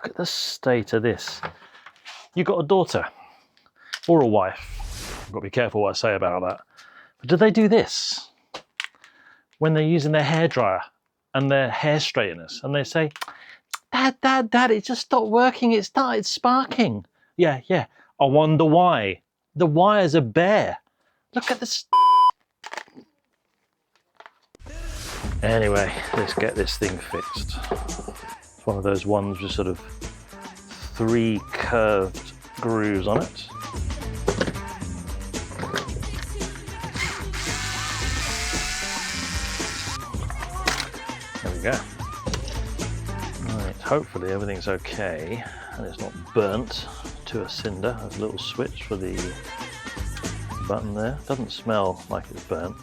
Look at the state of this. You got a daughter or a wife. I've got to be careful what I say about that. But do they do this when they're using their hairdryer and their hair straighteners, and they say, Dad, it just stopped working. It started sparking. Yeah. I wonder why. The wires are bare. Look at this. Anyway, let's get this thing fixed. It's one of those ones with sort of 3 curved grooves on it. There we go. Right, hopefully everything's okay and it's not burnt to a cinder. There's a little switch for the button there. Doesn't smell like it's burnt,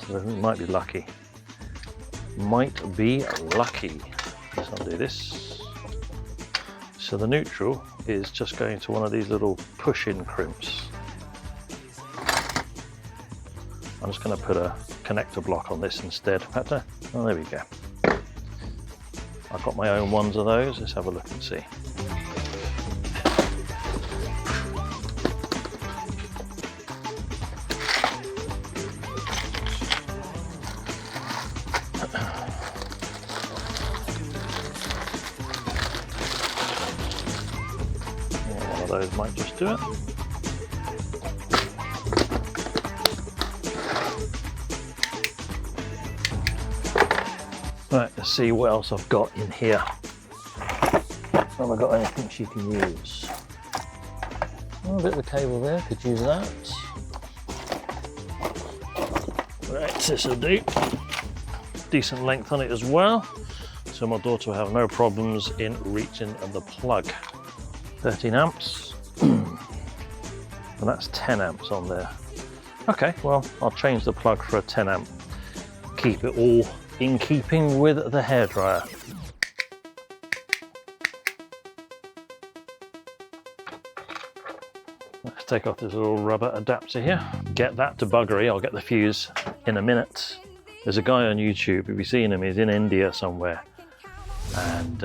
so we might be lucky. Let's undo this. So the neutral is just going to one of these little push-in crimps. I'm just going to put a connector block on this instead. Oh, there we go. I've got my own ones of those. Let's have a look and see. One of those might just do it. Right, let's see what else I've got in here. Have I got anything she can use? Oh, a bit of a cable there, could use that. Right, this will do. Decent length on it as well, so my daughter will have no problems in reaching the plug. 13 amps, and that's 10 amps on there. Okay, well, I'll change the plug for a 10 amp. Keep it all in keeping with the hairdryer. Let's take off this little rubber adapter here. Get that to buggery. I'll get the fuse in a minute. There's a guy on YouTube, if you've seen him, he's in India somewhere, and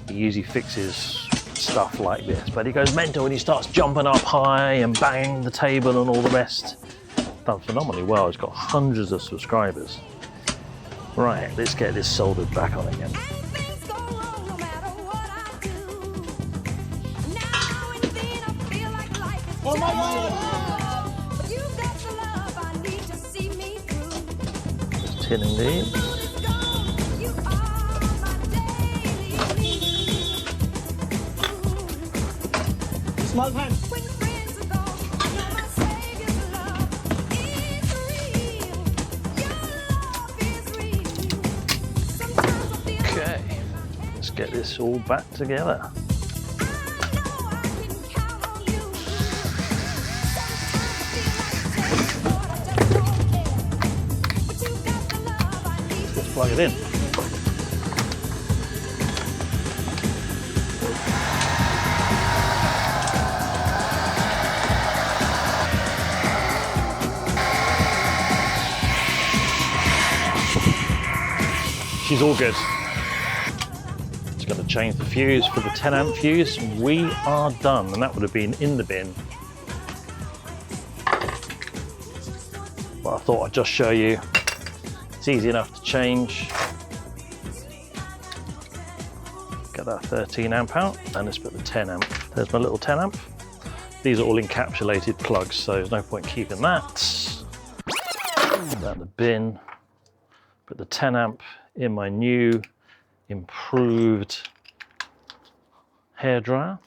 he usually fixes stuff like this, but he goes mental and he starts jumping up high and banging the table and all the rest. Done phenomenally well. He's got hundreds of subscribers. Right, let's get this soldered back on again. Oh my God! Just tinning these. Small pan. Okay, let's get this all back together. Let's plug it in. She's all good. Just going to change the fuse for the 10 amp fuse. We are done, and that would have been in the bin. But I thought I'd just show you. It's easy enough to change. Get that 13 amp out, and let's put the 10 amp. There's my little 10 amp. These are all encapsulated plugs, so there's no point keeping that. Put that in the bin. Put the 10 amp in my new improved hairdryer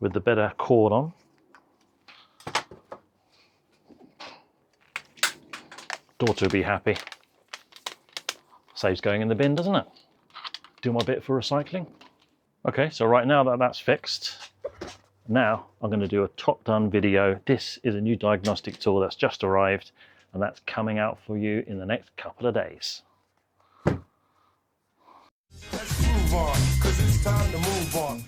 with the better cord on. Daughter will be happy. Saves going in the bin, doesn't it? Do my bit for recycling. Okay, so right now that that's fixed, now I'm going to do a top done video. This is a new diagnostic tool that's just arrived, and that's coming out for you in the next couple of days. Let's move on, 'cause it's time to move on.